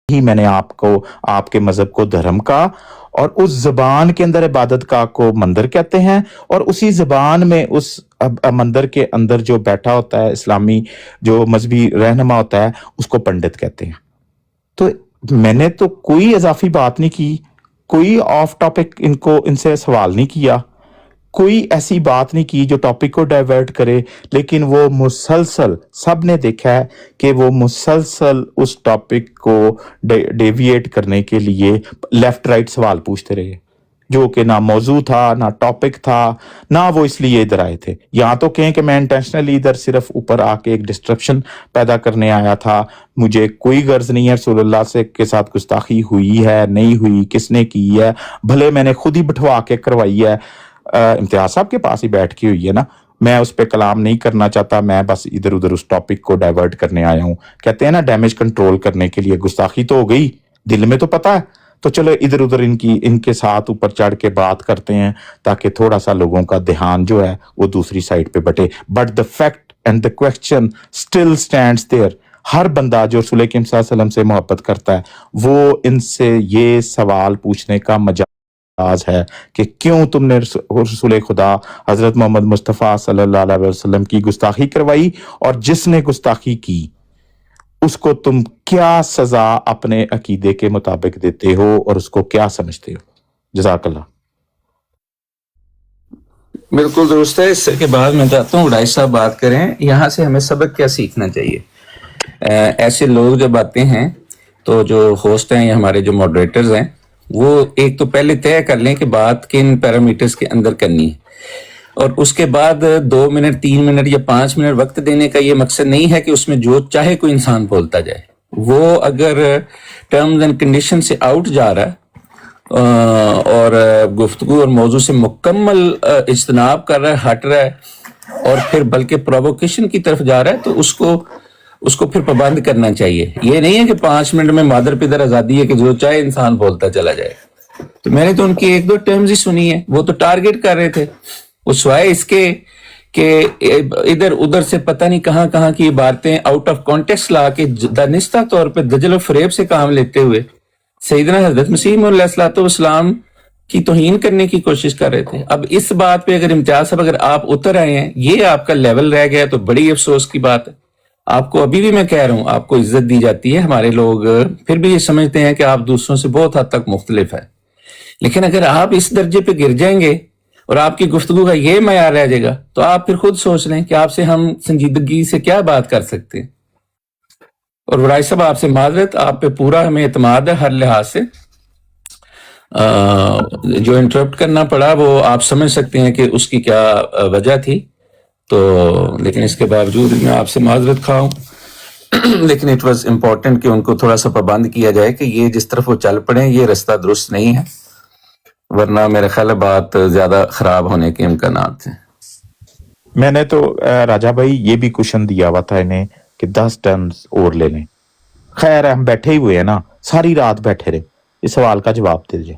ہی میں نے آپ کو آپ کے مذہب کو دھرم کہا، اور اس زبان کے اندر عبادت گاہ کو مندر کہتے ہیں، اور اسی زبان میں اس مندر کے اندر جو بیٹھا ہوتا ہے اسلامی جو مذہبی رہنما ہوتا ہے اس کو پنڈت کہتے ہیں۔ تو میں نے تو کوئی اضافی بات نہیں کی، کوئی آف ٹاپک ان سے سوال نہیں کیا، کوئی ایسی بات نہیں کی جو ٹاپک کو ڈائیورٹ کرے، لیکن وہ مسلسل، سب نے دیکھا ہے کہ وہ مسلسل اس ٹاپک کو ڈیویٹ کرنے کے لیے لیفٹ رائٹ سوال پوچھتے رہے، جو کہ نہ موضوع تھا نہ ٹاپک تھا، نہ وہ اس لیے ادھر آئے تھے۔ یہاں تو کہیں کہ میں انٹینشنلی ادھر صرف اوپر آ کے ایک ڈسٹرپشن پیدا کرنے آیا تھا، مجھے کوئی غرض نہیں ہے رسول اللہ سے کے ساتھ گستاخی ہوئی ہے نہیں ہوئی، کس نے کی ہے، بھلے میں نے خود ہی بٹھوا کے کروائی ہے، امتیاز صاحب کے پاس ہی بیٹھ کی ہوئی ہے نا، میں اس پہ کلام نہیں کرنا چاہتا، میں بس ادھر ادھر اس ٹاپک کو ڈائیورٹ کرنے آیا ہوں۔ کہتے ہیں نا ڈیمیج کنٹرول کرنے کے لیے، گستاخی تو ہو گئی، دل میں تو پتا ہے، تو چلو ادھر ادھر ان کے ساتھ اوپر چڑھ کے بات کرتے ہیں تاکہ تھوڑا سا لوگوں کا دھیان جو ہے وہ دوسری سائڈ پہ بٹے۔ But the fact and the question still stands there. ہر بندہ جو رسول کریم صلی اللہ علیہ وسلم سے محبت کرتا ہے وہ ان سے یہ سوال پوچھنے کا مجاز ہے کہ کیوں تم نے رسول خدا حضرت محمد مصطفیٰ صلی اللہ علیہ وسلم کی گستاخی کروائی، اور جس نے گستاخی کی اس کو تم کیا سزا اپنے عقیدے کے مطابق دیتے ہو اور اس کو کیا سمجھتے ہو؟ جزاک اللہ۔ بالکل درست ہے۔ اس کے بعد میں چاہتا ہوں رائس صاحب بات کریں، یہاں سے ہمیں سبق کیا سیکھنا چاہیے۔ ایسے لوگ جب آتے ہیں تو جو ہوسٹ ہیں یا ہمارے جو ماڈریٹرز ہیں وہ ایک تو پہلے طے کر لیں کہ بات کن پیرامیٹرز کے اندر کرنی ہے، اور اس کے بعد 2 منٹ 3 منٹ یا 5 منٹ وقت دینے کا یہ مقصد نہیں ہے کہ اس میں جو چاہے کوئی انسان بولتا جائے۔ وہ اگر ٹرمز اینڈ کنڈیشن سے آؤٹ جا رہا ہے اور گفتگو اور موضوع سے مکمل اجتناب کر رہا ہے، ہٹ رہا ہے، اور پھر بلکہ پرووکیشن کی طرف جا رہا ہے، تو اس کو پھر پابند کرنا چاہیے۔ یہ نہیں ہے کہ 5 منٹ میں مادر پدر آزادی ہے کہ جو چاہے انسان بولتا چلا جائے۔ تو میں نے تو ان کی 1-2 ٹرمز ہی سنی ہے، وہ تو ٹارگٹ کر رہے تھے، وہ سوائے اس کے کہ ادھر ادھر سے پتہ نہیں کہاں کہاں کی باتیں آؤٹ آف کانٹیکسٹ لا کے دانستہ طور پہ دجل و فریب سے کام لیتے ہوئے سیدنا حضرت مسیح علیہ الصلوۃ والسلام کی توہین کرنے کی کوشش کر رہے تھے۔ اب اس بات پہ اگر امتیاز صاحب اگر آپ اتر آئے ہیں، یہ آپ کا لیول رہ گیا، تو بڑی افسوس کی بات ہے۔ آپ کو ابھی بھی میں کہہ رہا ہوں آپ کو عزت دی جاتی ہے، ہمارے لوگ پھر بھی یہ سمجھتے ہیں کہ آپ دوسروں سے بہت حد تک مختلف ہے، لیکن اگر آپ اس درجے پہ گر جائیں گے اور آپ کی گفتگو کا یہ معیار رہ جائے گا تو آپ پھر خود سوچ لیں کہ آپ سے ہم سنجیدگی سے کیا بات کر سکتے ہیں۔ اور رائے صاحب آپ سے معذرت، آپ پہ پورا ہمیں اعتماد ہے ہر لحاظ سے۔ جو انٹرپٹ کرنا پڑا وہ آپ سمجھ سکتے ہیں کہ اس کی کیا وجہ تھی، تو لیکن اس کے باوجود میں آپ سے معذرت خواہ ہوں، لیکن اٹ واز امپورٹنٹ کہ ان کو تھوڑا سا پابند کیا جائے کہ یہ جس طرف وہ چل پڑے یہ رستہ درست نہیں ہے، ورنہ میرے خیال ہے بات زیادہ خراب ہونے کے امکانات ہیں۔ میں نے تو راجہ بھائی یہ بھی کوشچن دیا ہوا تھا انہیں کہ 10 ٹرمز اور لے لیں۔ خیر ہے، ہم بیٹھے ہی ہوئے ہیں نا، ساری رات بیٹھے رہے، اس سوال کا جواب دے دیجیے۔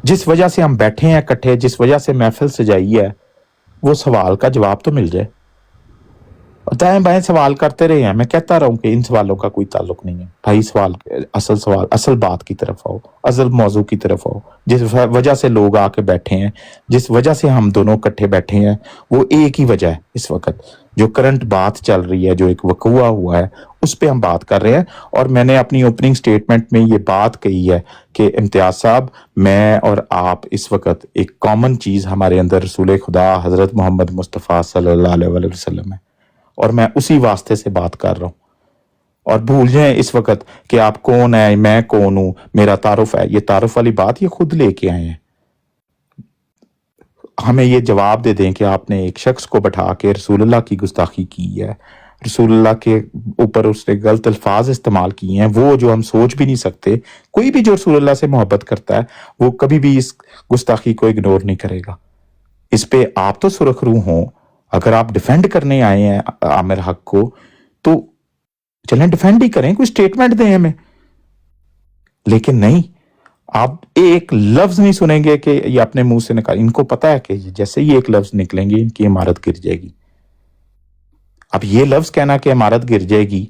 جس وجہ سے ہم بیٹھے ہیں اکٹھے، جس وجہ سے محفل سجائی ہے، وہ سوال کا جواب تو مل جائے۔ دائیں بائیں سوال کرتے رہے ہیں، میں کہتا رہا ہوں کہ ان سوالوں کا کوئی تعلق نہیں ہے بھائی، سوال اصل بات کی طرف آؤ، اصل موضوع کی طرف آؤ۔ جس وجہ سے لوگ آ کے بیٹھے ہیں، جس وجہ سے ہم دونوں اکٹھے بیٹھے ہیں، وہ ایک ہی وجہ ہے۔ اس وقت جو کرنٹ بات چل رہی ہے، جو ایک وقوع ہوا ہے، اس پہ ہم بات کر رہے ہیں۔ اور میں نے اپنی اوپننگ سٹیٹمنٹ میں یہ بات کہی ہے کہ امتیاز صاحب، میں اور آپ اس وقت ایک کامن چیز ہمارے اندر رسول خدا حضرت محمد مصطفیٰ صلی اللہ علیہ وسلم ہے، اور میں اسی واسطے سے بات کر رہا ہوں۔ اور بھول جائیں اس وقت کہ آپ کون ہیں، میں کون ہوں، میرا تعارف ہے، یہ تعارف والی بات یہ خود لے کے آئے ہیں۔ ہمیں یہ جواب دے دیں کہ آپ نے ایک شخص کو بٹھا کے رسول اللہ کی گستاخی کی ہے، رسول اللہ کے اوپر اس نے غلط الفاظ استعمال کیے ہیں، وہ جو ہم سوچ بھی نہیں سکتے۔ کوئی بھی جو رسول اللہ سے محبت کرتا ہے وہ کبھی بھی اس گستاخی کو اگنور نہیں کرے گا۔ اس پہ آپ تو سرخ روح ہوں، اگر آپ ڈیفینڈ کرنے آئے ہیں عامر حق کو تو چلیں ڈیفینڈ ہی کریں، کوئی سٹیٹمنٹ دیں ہمیں، لیکن نہیں، آپ ایک لفظ نہیں سنیں گے کہ یہ اپنے منہ سے نکال۔ ان کو پتا ہے کہ جیسے ہی ایک لفظ نکلیں گے ان کی عمارت گر جائے گی۔ اب یہ لفظ کہنا کہ عمارت گر جائے گی،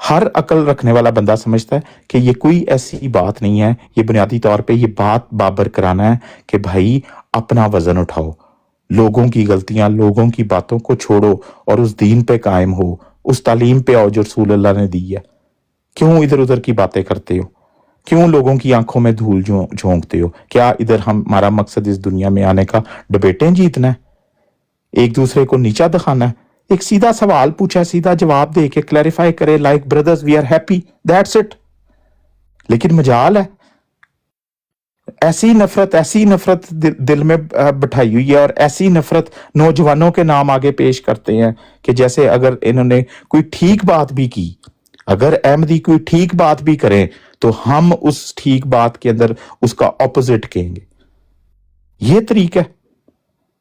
ہر عقل رکھنے والا بندہ سمجھتا ہے کہ یہ کوئی ایسی بات نہیں ہے، یہ بنیادی طور پہ یہ بات بابر کرانا ہے کہ بھائی اپنا وزن اٹھاؤ، لوگوں کی غلطیاں، لوگوں کی باتوں کو چھوڑو اور اس دین پہ قائم ہو، اس تعلیم پہ آؤ جو رسول اللہ نے دی ہے۔ کیوں ادھر ادھر کی باتیں کرتے ہو؟ کیوں لوگوں کی آنکھوں میں دھول جھونکتے ہو؟ کیا ادھر ہمارا مقصد اس دنیا میں آنے کا ڈبیٹیں جیتنا ہے، ایک دوسرے کو نیچا دکھانا ہے؟ ایک سیدھا سوال پوچھا، سیدھا جواب دے کے کلیریفائی کرے، like brothers we are happy, that's it. لیکن مجال ہے ایسی نفرت دل میں بٹھائی ہوئی ہے، اور ایسی نفرت نوجوانوں کے نام آگے پیش کرتے ہیں کہ جیسے اگر انہوں نے کوئی ٹھیک بات بھی کی، اگر احمدی کوئی ٹھیک بات بھی کریں تو ہم اس ٹھیک بات کے اندر اس کا اپوزٹ کہیں گے۔ یہ طریقہ ہے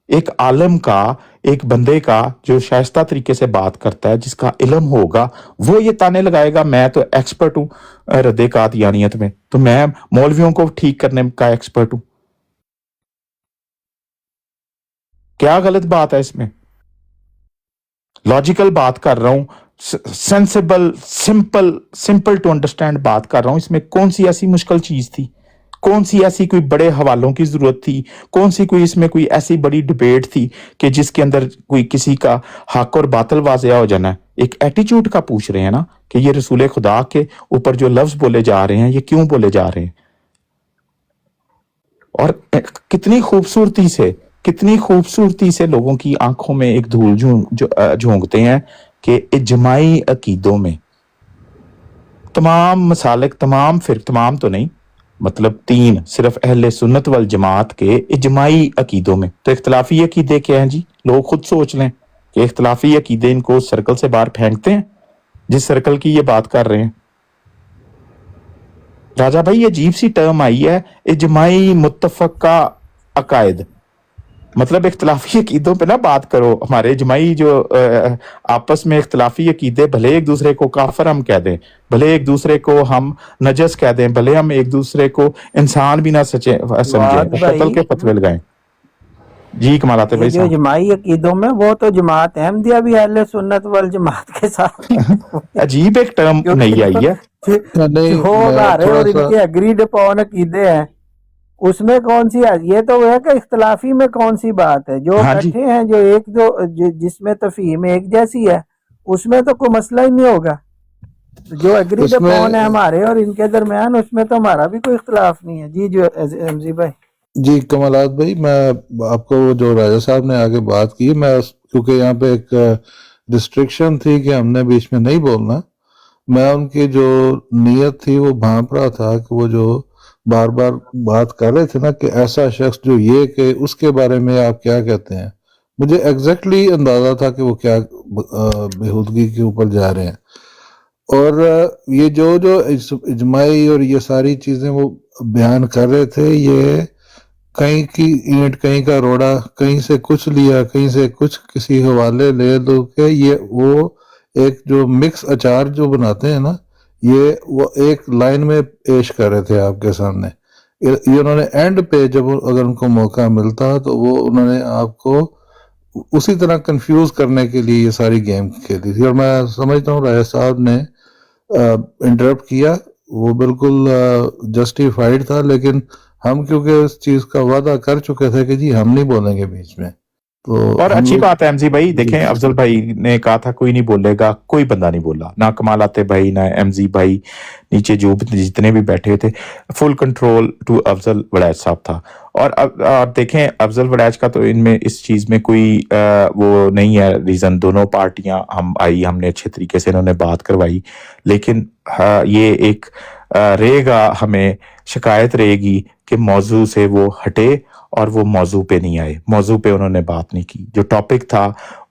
ایک عالم کا، ایک بندے کا جو شائستہ طریقے سے بات کرتا ہے، جس کا علم ہوگا، وہ یہ تانے لگائے گا میں تو ایکسپرٹ ہوں رد قادیانیت میں، تو میں مولویوں کو ٹھیک کرنے کا ایکسپرٹ ہوں۔ کیا غلط بات ہے اس میں؟ لاجیکل بات کر رہا ہوں، سینسیبل، سمپل ٹو انڈرسٹینڈ بات کر رہا ہوں۔ اس میں کون سی ایسی مشکل چیز تھی؟ کون سی ایسی کوئی بڑے حوالوں کی ضرورت تھی؟ کون سی کوئی اس میں کوئی ایسی بڑی ڈبیٹ تھی کہ جس کے اندر کوئی کسی کا حق اور باطل واضح ہو جانا ہے؟ ایک ایٹیچیوڈ کا پوچھ رہے ہیں نا کہ یہ رسول خدا کے اوپر جو لفظ بولے جا رہے ہیں یہ کیوں بولے جا رہے ہیں؟ اور کتنی خوبصورتی سے لوگوں کی آنکھوں میں ایک دھول جھونکتے ہیں کہ اجماعی عقیدوں میں تمام مسالک، تمام تمام تو نہیں، مطلب تین صرف اہل سنت والجماعت کے اجماعی عقیدوں میں۔ تو اختلافی عقیدے کیا ہیں جی؟ لوگ خود سوچ لیں کہ اختلافی عقیدے ان کو سرکل سے باہر پھینکتے ہیں جس سرکل کی یہ بات کر رہے ہیں۔ راجہ بھائی یہ عجیب سی ٹرم آئی ہے، اجماعی متفقہ عقائد، مطلب اختلافی عقیدوں پہ نہ بات کرو۔ ہمارے اجماعی جو آپس میں اختلافی عقیدے، بھلے ایک دوسرے کو کافر ہم کہہ دیں، بھلے ایک دوسرے کو ہم نجس کہہ دیں، بھلے ہم ایک دوسرے کو انسان بھی نہ سمجھیں، سعاد قتل کے بھائی، فتوے لگائیں۔ جی کمالات یہ بھائی جو صاحب، جماعی عقیدوں میں، وہ تو جماعت احمدیہ بھی اہل سنت والجماعت کے ساتھ عجیب ایک ٹرم کیونکہ نہیں آئی ہے۔ جو نہیں، ہو میں ہمارے تھوڑا اور ان سا کے اگریڈ اپون عقیدے ہیں، اس میں کون سی ہے؟ یہ تو وہ ہے کہ اختلافی میں کون سی بات ہے؟ جو ہاں جی، کٹھے ہیں، جو ایک جس میں تفہیم ایک جیسی ہے، اس میں تو کوئی مسئلہ ہی نہیں ہوگا۔ جو اگریڈ اس میں اپون ہے ہمارے اور ان کے درمیان، اس میں تو ہمارا بھی کوئی اختلاف نہیں ہے۔ جی جو امزی بھائی، جی کمالات بھائی، میں آپ کو جو راجہ صاحب نے آگے بات کی، میں کیونکہ یہاں پہ ایک ریسٹرکشن تھی کہ ہم نے بیچ میں نہیں بولنا، میں ان کی جو نیت تھی وہ بھانپ رہا تھا کہ وہ جو بار بار بات کر رہے تھے نا کہ ایسا شخص جو یہ کہ اس کے بارے میں آپ کیا کہتے ہیں، مجھے ایگزیکٹلی اندازہ تھا کہ وہ کیا بےہودگی کے اوپر جا رہے ہیں۔ اور یہ جو اجماعی اور یہ ساری چیزیں وہ بیان کر رہے تھے، یہ کہیں کی اینٹ کہیں کا روڑا، کہیں سے کچھ لیا، کہیں سے کچھ کسی حوالے لے دو کہ یہ وہ ایک جو مکس اچار جو بناتے ہیں نا، یہ وہ ایک لائن میں پیش کر رہے تھے آپ کے سامنے۔ یہ انہوں نے اینڈ پہ جب اگر ان کو موقع ملتا تو وہ انہوں نے آپ کو اسی طرح کنفیوز کرنے کے لیے یہ ساری گیم کھیلی تھی۔ اور میں سمجھتا ہوں راجہ صاحب نے انٹرپٹ کیا، وہ بالکل جسٹیفائڈ تھا، لیکن ہم کیونکہ اس چیز کا وعدہ کر چکے تھے کہ جی ہم نہیں بولیں گے بیچ میں، تو اور ہم اچھی لوگ بات ہے امزی بھائی، دیکھیں افضل بھائی نے کہا تھا کوئی نہیں بولے گا، کوئی بندہ نہیں بولا، نہ کمالات بھائی، نہ امزی بھائی، نیچے جو جتنے بھی بیٹھے ہوئے تھے، فل کنٹرول ٹو افضل وڑیچ صاحب تھا۔ اور دیکھیں افضل وڑیچ کا تو ان میں اس چیز میں کوئی وہ نہیں ہے ریزن، دونوں پارٹیاں ہم نے اچھے طریقے سے انہوں نے بات کروائی، لیکن یہ ایک رہے گا، ہمیں شکایت رہے گی کہ موضوع سے وہ ہٹے اور وہ موضوع پہ نہیں آئے، موضوع پہ انہوں نے بات نہیں کی، جو ٹاپک تھا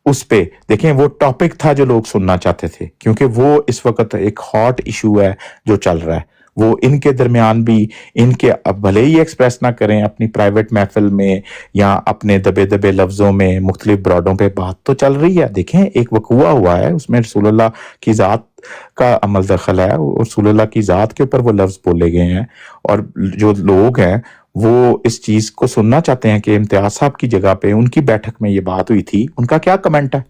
اس پہ۔ دیکھیں وہ ٹاپک تھا جو لوگ سننا چاہتے تھے، کیونکہ وہ اس وقت ایک ہاٹ ایشو ہے جو چل رہا ہے، وہ ان کے درمیان بھی، ان کے بھلے ہی ایکسپریس نہ کریں اپنی پرائیویٹ محفل میں یا اپنے دبے دبے لفظوں میں، مختلف براڈوں پہ بات تو چل رہی ہے۔ دیکھیں ایک وقوعہ ہوا ہے، اس میں رسول اللہ کی ذات کا عمل دخل ہے، رسول اللہ کی ذات کے اوپر وہ لفظ بولے گئے ہیں، اور جو لوگ ہیں وہ اس چیز کو سننا چاہتے ہیں کہ امتیاز صاحب کی جگہ پہ ان کی بیٹھک میں یہ بات ہوئی تھی، ان کا کیا کمنٹ ہے؟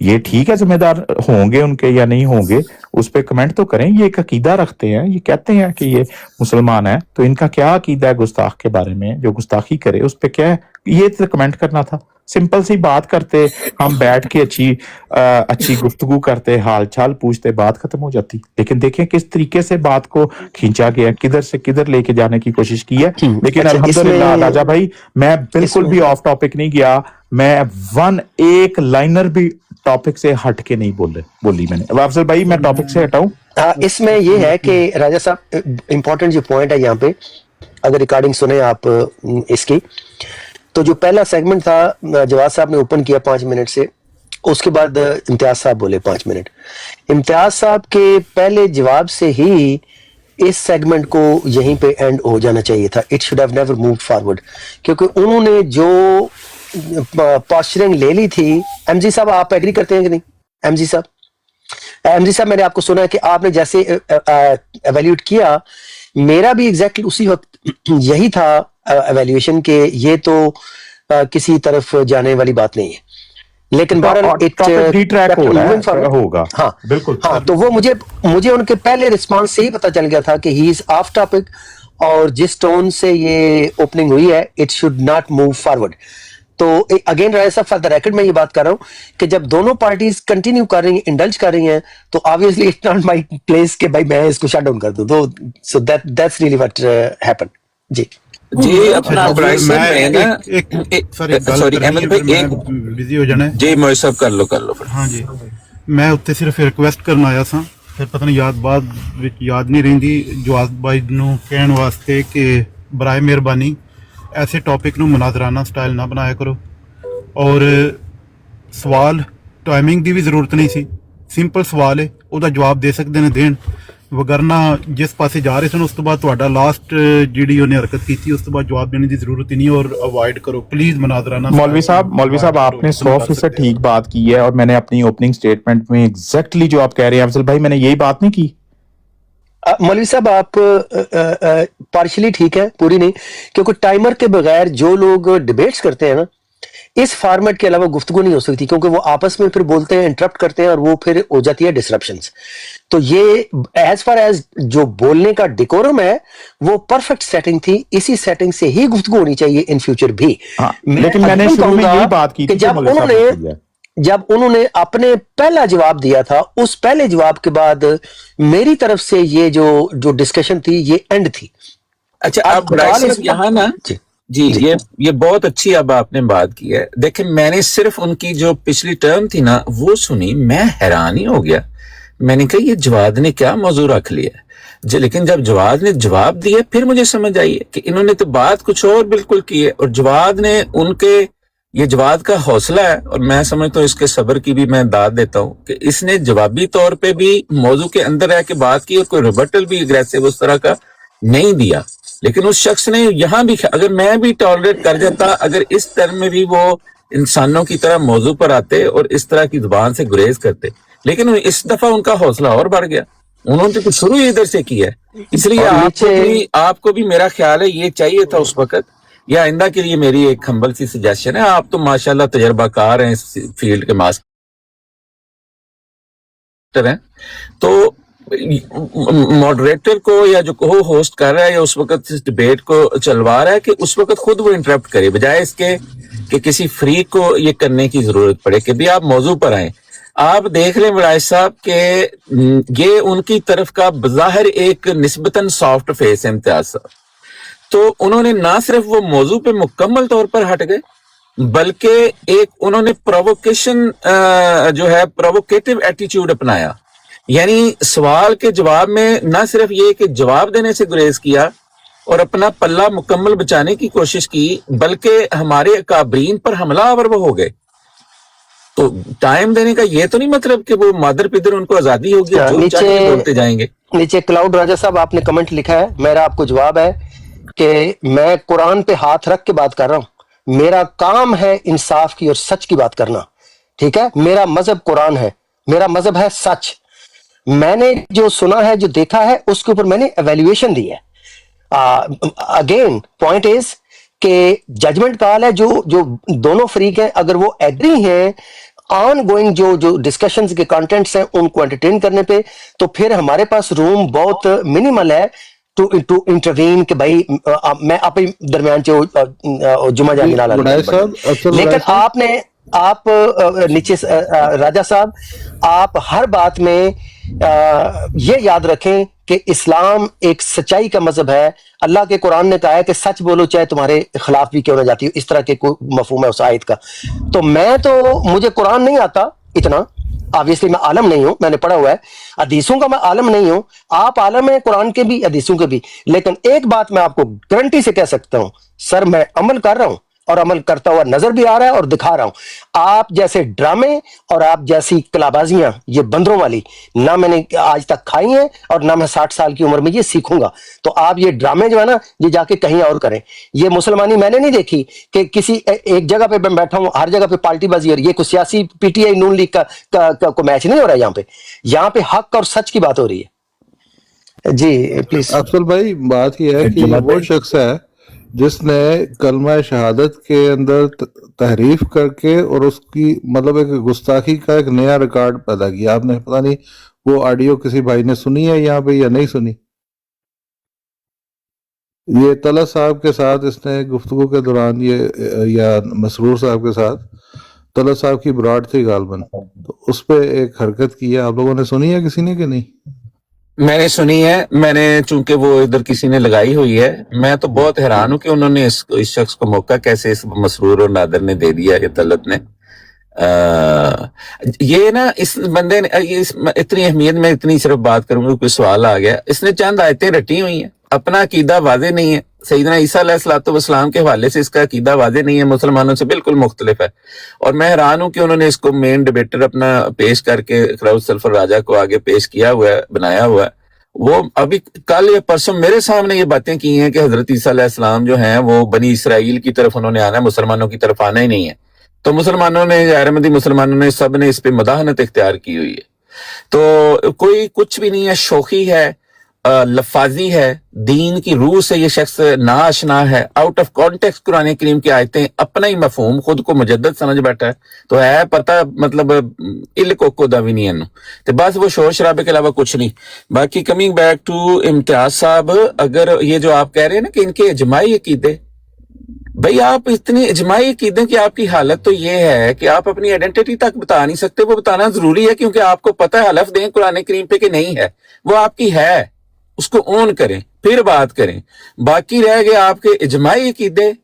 ये ठीक है, जिम्मेदार होंगे उनके या नहीं होंगे, उस पर कमेंट तो करें। ये एक अकीदा रखते हैं, ये कहते हैं कि ये मुसलमान है, तो इनका क्या अकीदा है गुस्ताख के बारे में, जो गुस्ताखी करे उस पर क्या है, ये तो कमेंट करना था। सिंपल सी बात करते, हम बैठ के अच्छी गुफ्तगू करते, हाल चाल पूछते, बात खत्म हो जाती। लेकिन देखें किस तरीके से बात को खींचा गया, किधर से किधर लेके जाने की कोशिश की है। लेकिन अच्छा, अल्हम्दुलिल्लाह इसमें राजा भाई, मैं बिल्कुल भी ऑफ टॉपिक नहीं गया, मैं एक लाइनर भी टॉपिक से हट के नहीं बोली मैंने। अब अफजल भाई, मैं टॉपिक से हटाऊं? इसमें ये है कि राजा साहब, इम्पोर्टेंट जो पॉइंट है यहाँ पे, अगर रिकॉर्डिंग सुने आप इसकी, तो जो पहला सेगमेंट था जवाद साहब ने ओपन किया 5 मिनट से, उसके बाद इम्तियाज साहब बोले 5 मिनट। इम्तियाज साहब के पहले जवाब से ही इस सेगमेंट को यहीं पे एंड हो जाना चाहिए था। It should have never moved forward, क्योंकि उन्होंने जो पोस्चरिंग ले ली थी। एमजी साहब, आप एग्री करते हैं कि नहीं? एमजी साहब, मैंने आपको सुना है कि आपने जैसे एवेल्यूएट किया, मेरा भी एग्जैक्टली उसी वक्त यही था एवेल्यूएशन के ये तो किसी तरफ जाने वाली बात नहीं है। लेकिन रिट्रैक होगा। हाँ बिल्कुल। हाँ, तो वो मुझे उनके पहले रिस्पांस से ही पता चल गया था कि ही इज ऑफ टॉपिक, और जिस टोन से ये ओपनिंग हुई है, it should not move forward. तो अगेन राय साहब, फॉर द रिकॉर्ड मैं ये बात कर रहा हूँ कि जब दोनों पार्टीज कंटिन्यू कर रही हैं, इंडल्ज कर रही हैं, तो obviously it's not my place कि भाई मैं इसको शट डाउन कर दूं। तो so that's really what happened. जी अपना सॉरी अहमद भाई, एक बिजी हो जाना है जी, मोहित साहब कर लो। हाँ जी, मैं उत्ते सिर्फ रिक्वेस्ट करना आया था, फिर पता नहीं याद नहीं रही जवाद भाई नूं कहण वास्ते कि बराए मेहरबानी ऐसे टॉपिक ਨੂੰ ਮੁਨਾਜ਼ਰਾਨਾ ਸਟਾਈਲ ਨਾ ਬਣਾਇਆ ਕਰੋ, ਔਰ ਸਵਾਲ ਟਾਈਮਿੰਗ ਦੀ ਵੀ ਜ਼ਰੂਰਤ ਨਹੀਂ ਸੀ। ਸਿੰਪਲ ਸਵਾਲ ਹੈ, ਉਹਦਾ ਜਵਾਬ ਦੇ ਸਕਦੇ ਨੇ, ਦੇਣ, ਵਗਰਨਾ ਜਿਸ ਪਾਸੇ ਜਾ ਰਹੇ ਸਨ ਉਸ ਤੋਂ ਬਾਅਦ ਤੁਹਾਡਾ ਲਾਸਟ ਜਿਹੜੀ ਉਹਨੇ ਹਰਕਤ ਕੀਤੀ, ਉਸ ਤੋਂ ਬਾਅਦ ਜਵਾਬ ਦੇने ਦੀ ਜ਼रूरत ही नहीं, और अवॉइड करो प्लीज मुनाज़राना। मौलवी साहब आपने 100% ठीक बात की है, और मैंने अपनी ओपनिंग स्टेटमेंट में एग्जैक्टली जो आप कह रहे हैं अफजल भाई, मैंने यही बात नहीं की। मौलवी साहब, आप पार्शली ठीक है, पूरी नहीं, क्योंकि टाइमर के बगैर जो लोग डिबेट्स करते हैं ना, इस फॉर्मेट के अलावा गुफ्तगू नहीं हो सकती, क्योंकि वो आपस में फिर बोलते हैं, इंटरप्ट करते हैं, और वो फिर हो जाती है डिसरप्शंस। तो ये एज फार एज जो बोलने का डिकोरम है, वो परफेक्ट सेटिंग थी। इसी सेटिंग से ही गुफ्तगू होनी चाहिए इन फ्यूचर भी। लेकिन मैंने शुरू में यही बात की थी जब उन्होंने अपने पहला जवाब दिया था, उस पहले जवाब के बाद मेरी तरफ से ये जो डिस्कशन थी, ये एंड थी। अच्छा, अब यहाँ ना जी ये बहुत अच्छी अब आपने बात की है। देखें, मैंने सिर्फ उनकी जो पिछली टर्म थी ना वो सुनी, मैं हैरान ही हो गया। मैंने कहा ये जवाद ने क्या मौजू रख लिया। लेकिन जब जवाद ने जवाब दिया, फिर मुझे समझ आई कि इन्होंने तो बात कुछ और बिल्कुल की है, और जवाद ने उनके, ये जवाद का हौसला है, और मैं समझता हूँ इसके सब्र की भी मैं दाद देता हूँ कि इसने जवाबी तौर पे भी मौजू के अंदर रह के बात की, और कोई रिबटल भी अग्रेसिव उस तरह का नहीं दिया। लेकिन उस शख्स ने यहाँ भी, अगर मैं भी टॉलरेट कर जाता, अगर इस टर्म में भी वो इंसानों की तरह मौजू पर आते और इस तरह की जुबान से गुरेज करते, लेकिन इस दफा उनका हौसला और बढ़ गया। उन्होंने तो शुरू ही इधर से किया है, इसलिए आपको भी मेरा ख्याल है ये चाहिए था उस वक्त। या आइंदा के लिए मेरी एक हम्बल सी सजेशन है, आप तो माशाल्लाह तजर्बाकार हैं, इस फील्ड के मास्टर हैं, तो मॉडरेटर को या जो को होस्ट कर रहा है या उस वक्त इस डिबेट को चलवा रहा है, कि उस वक्त खुद वो इंटरप्ट करे, बजाय इसके कि किसी फ्री को ये करने की जरूरत पड़े कि भी आप मौजू पर आए। आप देख लें बड़ाई साहब के ये उनकी तरफ का बज़ाहिर एक निस्बतन सॉफ्ट फेस है इम्तियाज साहब, तो उन्होंने ना सिर्फ वो मौजू पे मुकम्मल तौर पर हट गए, बल्कि एक उन्होंने प्रोवोकेशन जो है प्रोवोकेटिव एटीट्यूड अपनाया। यानी सवाल के जवाब में ना सिर्फ ये कि जवाब देने से गुरेज किया और अपना पल्ला मुकम्मल बचाने की कोशिश की, बल्कि हमारे अकाबरीन पर हमलावर वो हो गए। तो टाइम देने का ये तो नहीं मतलब कि वो मादर पिदर उनको आजादी होगी, जो चाहे बोलते जाएंगे। नीचे क्लाउड राजा साहब आपने कमेंट लिखा है, मेरा आपको जवाब है कि मैं कुरान पे हाथ रख के बात कर रहा हूं। मेरा काम है इंसाफ की और सच की बात करना, ठीक है। मेरा मजहब कुरान है, मेरा मजहब है सच। मैंने जो सुना है, जो देखा है, उसके ऊपर मैंने एवेल्युएशन दी है। अगेन पॉइंट इज कि जजमेंट कॉल है, जो दोनों फरीक हैं, अगर वो एग्री हैं ऑन गोइंग जो डिस्कशंस के कंटेंट्स हैं उनको एंटरटेन करने पे, तो फिर हमारे पास रूम बहुत मिनिमल है टू इंटरवीन कि भाई मैं आप ही दरमियान जुमा जी, जानी लाल गुडाई साहब, असल लेकिन गुडाई साहब, आप नीचे राजा साहब, आप हर बात में ये याद रखें कि इस्लाम एक सच्चाई का मजहब है। अल्लाह के कुरान ने कहा है कि सच बोलो चाहे तुम्हारे खिलाफ भी क्यों ना जाती हो, इस तरह के कोई मफहूम है उस आयत का। तो मुझे कुरान नहीं आता इतना, ऑब्वियसली मैं आलम नहीं हूं, मैंने पढ़ा हुआ है, हदीसों का मैं आलम नहीं हूं, आप आलम हैं कुरान के भी हदीसों के भी। लेकिन एक बात मैं आपको गारंटी से कह सकता हूं सर, मैं अमल कर रहा हूं और अमल करता हुआ नजर भी आ रहा है और दिखा रहा हूं। आप जैसे ड्रामे और आप जैसी कलाबाजियां, ये बंदरों वाली, ना मैंने आज तक खाई हैं और ना मैं 60 साल की उम्र में ये सीखूंगा। तो आप ये ड्रामे जो है ना, ये जाके कहीं और करें। ये मुसलमानी मैंने नहीं देखी कि किसी एक जगह पे मैं बैठा हूं, हर जगह पे पार्टी बाजी हो रही है। कोई सियासी पीटीआई नून लीग का मैच नहीं हो रहा है यहाँ पे हक और सच की बात हो रही है। जी प्लीज। अफसल भाई, बात यह है कि ये वो शख्स है जिसने कलमा शहादत के अंदर तहरीफ करके और उसकी मतलब एक गुस्ताखी का एक नया रिकॉर्ड पैदा किया। आपने पता नहीं वो ऑडियो किसी भाई ने सुनी है यहाँ पे या नहीं सुनी। ये तलत साहब के साथ इसने गुफ्तगू के दौरान या मसरूर साहब के साथ, तलत साहब की ब्राड थी गालबन, तो उस पे एक हरकत की है। आप लोगों ने सुनी है किसी ने कि नहीं? मैंने सुनी है, मैंने चूंकि वो इधर किसी ने लगाई हुई है। मैं तो बहुत हैरान हूं कि उन्होंने इस शख्स को मौका कैसे इस मसरूर और नादर ने दे दिया, ये तलत ने। ये ना इस बंदे ने इतनी अहमियत में इतनी सिर्फ बात करूंगा, कोई सवाल आ गया। इसने चंद आयतें रटी हुई हैं, अपना अकीदा वाज़े नहीं है। सैयदना ईसा अलैहिस्सलाम के हवाले से इसका अकीदा वाज़े नहीं है, मुसलमानों से बिल्कुल मुख्तलिफ है। और मैं हैरान हूं कि उन्होंने इसको मेन डिबेटर अपना पेश करके क्राउड सल्फर राजा को आगे पेश किया हुआ है, बनाया हुआ है। वो अभी कल या परसों मेरे सामने ये बातें की हैं कि हजरत ईसा अलैहिस्सलाम जो हैं वो बनी इसराइल की तरफ उन्होंने आना है, मुसलमानों की तरफ आना ही नहीं है। तो मुसलमानों ने, अहमदी मुसलमानों ने, सब ने इस पे मदाहनत इख्तियार की हुई है। तो कोई कुछ भी नहीं है, शोखी है, लफाजी है, दीन की रूह से ये शख्स नाआशना है, आउट ऑफ कॉन्टेक्स्ट कुरान करीम की आयतें, अपना ही मफहूम, खुद को मुजद्दद समझ बैठा है। तो है पता, मतलब इल कोको दा भी नहीं है, तो बस वो शोर शराबे के अलावा कुछ नहीं। बाकी कमिंग बैक टू इम्तियाज साहब, अगर ये जो आप कह रहे हैं ना कि इनके इजमाई अकीदे, भाई आप इतनी इजमाई अकीदे की आपकी हालत तो ये है कि आप अपनी आइडेंटिटी तक बता नहीं सकते। वो बताना जरूरी है क्योंकि आपको पता है, हलफ दें कुरान करीम पे कि नहीं है, वो आपकी है, उसको ऑन करें फिर बात करें। बाकी रह गए आपके इजमाई अकीदे,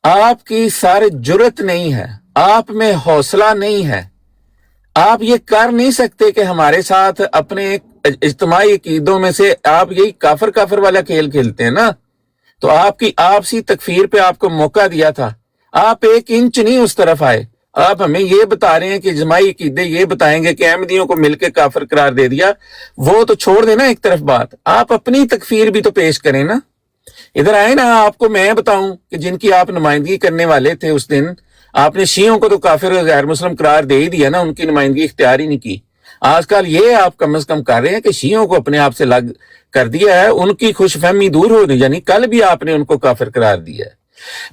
आपकी सारी जुर्रत नहीं है, आप में हौसला नहीं है, आप ये कर नहीं सकते कि हमारे साथ अपने इज्तिमाई अकीदों में से आप यही काफर काफर वाला खेल खेलते हैं ना। तो आपकी आपसी तकफीर पे आपको मौका दिया था, आप एक इंच नहीं उस तरफ आए। आप हमें ये बता रहे हैं कि इजमाई अकीदे ये बताएंगे कि अहमदियों को मिलकर काफिर करार दे दिया। वो तो छोड़ देना एक तरफ बात, आप अपनी तकफीर भी तो पेश करें ना। इधर आए ना, आपको मैं बताऊं कि जिनकी आप नुमाइंदगी करने वाले थे उस दिन, आपने शियों को तो काफिर गैर मुस्लिम करार दे ही दिया ना, उनकी नुमाइंदगी इख्तियार ही नहीं की। आजकल ये आप कम से कम कर रहे हैं कि शियों को अपने आप से अलग कर दिया है, उनकी खुशफहमी दूर हो रही, यानी कल भी आपने उनको काफिर करार दिया है।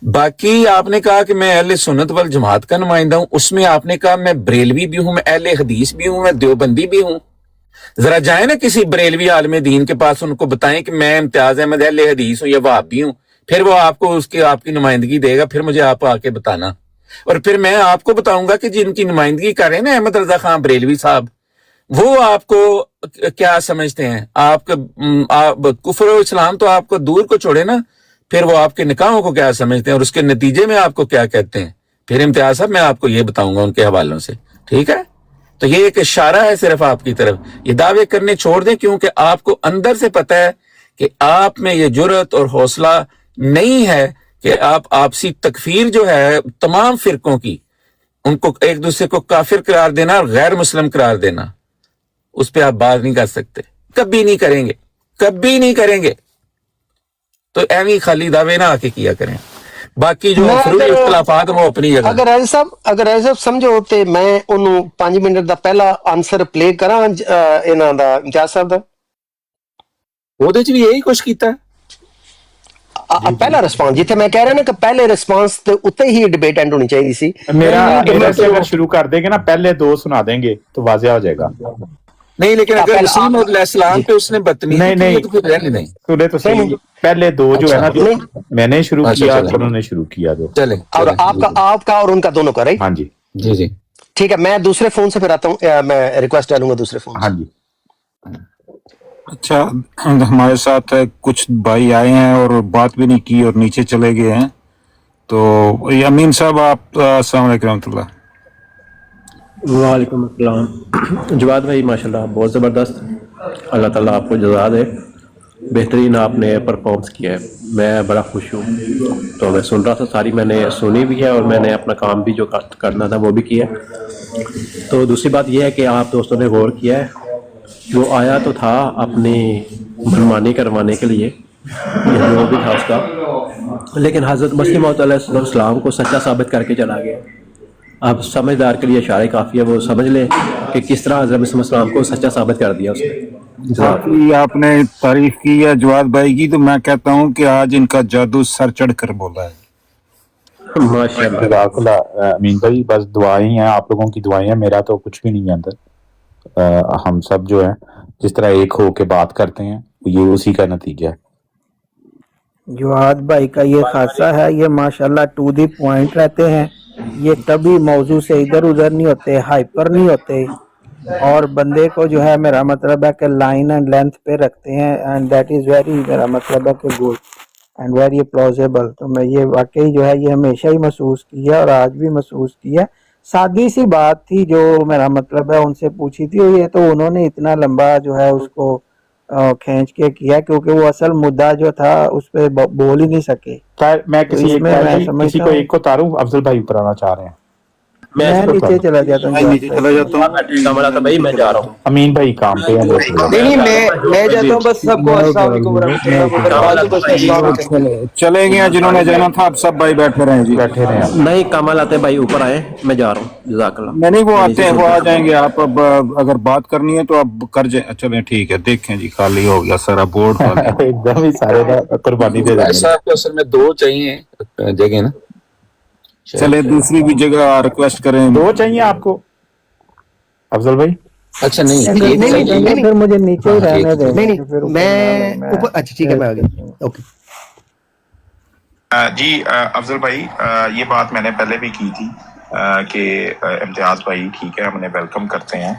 बाकी आपने कहा कि मैं अहले सुन्नत वल जमात का नुमाइंदा हूं, उसमें आपने कहा मैं बरेलवी भी हूं, मैं अहले हदीस भी हूं, मैं देवबंदी भी हूं। जरा जाए ना किसी बरेलवी आलम दीन के पास, उनको बताएं कि मैं इम्तियाज अहमद अहले हदीस हूं या वहाबी हूं, फिर वो आपको आपकी नुमाइंदगी देगा, फिर मुझे आप आके बताना। और फिर मैं आपको बताऊंगा कि जिनकी नुमाइंदगी कर रहे हैं ना अहमद रजा खान बरेलवी साहब, वो आपको क्या समझते हैं। आप कुफर और इस्लाम तो आपको दूर को छोड़े ना, फिर वो आपके निकाहों को क्या समझते हैं और उसके नतीजे में आपको क्या कहते हैं, फिर इम्तियाज साहब मैं आपको ये बताऊंगा उनके हवालों से, ठीक है। तो ये एक इशारा है सिर्फ आपकी तरफ, ये दावे करने छोड़ दें, क्योंकि आपको अंदर से पता है कि आप में ये जुर्रत और हौसला नहीं है कि आप आपसी तकफीर जो है तमाम फिरकों की, उनको एक दूसरे को काफिर करार देना और गैर मुस्लिम करार देना, उस पर आप बात नहीं कर सकते, कभी नहीं करेंगे, कभी नहीं करेंगे। तो ऐवी खाली दावे ना आके किया करें। बाकी जो इख्तिलाफात वो अपनी जगह। अगर ऐसा समझो तो मैं उन्होंने 5 मिनट का पहला आंसर प्ले करा इन्हां दा इम्तियाज साहब दा, ਉਹਦੇ ਚ ਵੀ यही कुछ कीता है। पहला रिस्पांस जिथे मैं कह रहा ना कि पहले रिस्पांस ते उत्ते ही डिबेट एंड होनी चाहिए सी। मेरा से अगर शुरू कर देंगे ना, पहले 2 सुना देंगे तो वाज़िह हो जाएगा। नहीं, लेकिन अगर वसीम अलैहिस्सलाम पे उसने बदतमीजी की है तो फिर रहने नहीं। सुने तो सही, पहले 2 जो है ना, नहीं। मैंने शुरू अच्छा, किया, चले। उन्होंने शुरू किया। दो चले और आपका और उनका दोनों का, राइट? हाँ जी, जी जी ठीक है, मैं दूसरे फोन से फिर आता हूँ, मैं रिक्वेस्ट डालूंगा दूसरे फोन से। हाँ जी। अच्छा, हमारे साथ कुछ भाई आए हैं और बात भी नहीं की और नीचे चले गए हैं। तो ये अमीन साहब, आप अस्सलाम वालेकुम रहमतुल्लाह। वालेकुम अस्सलाम। जवाद भाई माशाल्लाह बहुत ज़बरदस्त, अल्लाह ताला आपको जज़ा दे, बेहतरीन आपने परफॉर्म्स किया है, मैं बड़ा खुश हूँ। तो मैं सुन रहा था, सारी मैंने सुनी भी है और मैंने अपना काम भी जो करना था वो भी किया। तो दूसरी बात यह है कि आप दोस्तों ने गौर किया है, वो आया तो था अपनी मनमानी करवाने के लिए, जो भी था उसका, लेकिन हज़रत मसीह मौऊद अलैहिस्सलाम को सच्चा साबित करके चला गया। अब समझदार के लिए इशारे काफ़ी है, वो समझ ले कि किस तरह हज़रत मसीह अलैहिस्सलाम को सच्चा साबित कर दिया उसने। काफी आपने तारीफ की है जवाद भाई की, तो मैं कहता हूँ कि आज इनका जादू सर चढ़ कर बोला है। माशाल्लाह। जज़ाकल्लाह अमीन भाई, बस दुआएं हैं, आप लोगों की दुआएं हैं, मेरा तो कुछ भी नहीं है अंदर। हम सब जो है जिस तरह एक हो के बात करते हैं, ये उसी का नतीजा है। जवाद भाई का ये खासा है, ये माशाल्लाह टू दी पॉइंट रहते हैं, ये कभी मौजू से इधर उधर नहीं होते, हाइपर नहीं होते, और बंदे को जो है, मेरा मतलब है कि लाइन एंड लेंथ पे रखते हैं, एंड दैट इज़ वेरी, मेरा मतलब है कि गुड एंड वेरी प्लॉजिबल। तो मैं ये वाकई जो है ये हमेशा ही महसूस किया और आज भी महसूस किया। सादी सी बात थी जो मेरा मतलब है उनसे पूछी थी, और ये तो उन्होंने इतना लंबा जो है उसको खींच के किया, क्योंकि वो असल मुद्दा जो था उस पर बोल ही नहीं सके। मैं किसी तो इसमें मैं किसी समझता को हूँ, एक को तारूं, अफजल भाई ऊपर आना चाह रहे हैं। मैं नीचे चला जाता हूँ। नीचे चला जाता हूँ। कमला था भाई, मैं जा रहा हूँ। अमीन भाई काम पे हैं, नहीं मैं जाता हूँ, बस सबको अस्सलाम वालेकुम वरहमतुल्लाहि वबरकातुहू। चले गए जिन्होंने जाना था, अब सब भाई बैठे रहे जी। बैठे रहे हैं। नहीं, कमल आते भाई ऊपर आए, मैं जा रहा हूँ। जज़ाकल्लाह। नहीं, वो आते हैं, वो आ जाएंगे। आप अब अगर बात करनी है तो अब कर जाए। चलें ठीक है, देखें जी, खाली हो गया सारा बोर्ड। एकदम ही सारे कुर्बानी दे देंगे। साहब को असल में 2 चाहिए जगह ना। चले दूसरी भी जगह रिक्वेस्ट करें। 2 चाहिए आपको अफजल भाई? अच्छा नहीं, नहीं, फिर मुझे नीचे ही रहने दे। नहीं मैं ऊपर, अच्छा ठीक है, मैं आ गया। ओके जी अफजल भाई, ये बात मैंने पहले भी की थी कि इम्तियाज भाई ठीक है, हम उन्हें वेलकम करते हैं,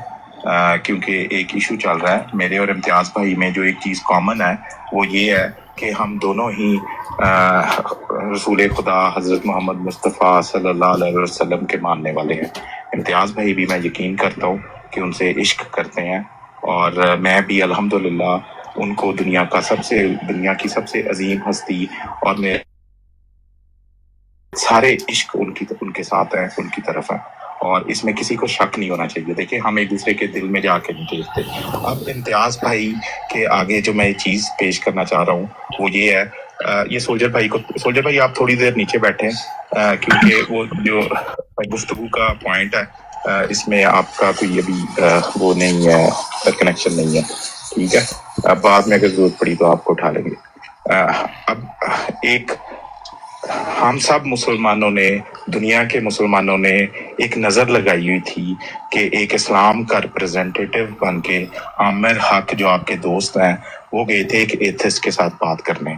क्योंकि एक इशू चल रहा है मेरे और इम्तियाज भाई में। जो एक चीज़ कॉमन है वो ये है कि हम दोनों ही रसूल खुदा हज़रत मोहम्मद मुस्तफ़ा सल्लल्लाहु अलैहि वसल्लम के मानने वाले हैं। इम्तियाज भाई भी मैं यकीन करता हूँ कि उनसे इश्क करते हैं, और मैं भी अल्हम्दुलिल्लाह उनको दुनिया की सबसे अजीम हस्ती, और मैं सारे इश्क उनके साथ हैं, उनकी तरफ है, और इसमें किसी को शक नहीं होना चाहिए। देखिए, हम एक दूसरे के दिल में जाके नहीं देखते। अब इम्तियाज भाई के आगे जो मैं चीज़ पेश करना चाह रहा हूँ वो ये है, ये सोल्जर भाई आप थोड़ी देर नीचे बैठे हैं, क्योंकि वो जो गुफ्तगू का पॉइंट है इसमें आपका कोई अभी वो नहीं है, कनेक्शन नहीं है, ठीक है। अब बाद में अगर जरूरत पड़ी तो आपको उठा लेंगे। अब हम सब मुसलमानों ने, दुनिया के मुसलमानों ने एक नज़र लगाई हुई थी कि एक इस्लाम का रिप्रेजेंटेटिव बन के आमिर हक जो आपके दोस्त हैं वो गए थे एक एथिस्ट के साथ बात करने,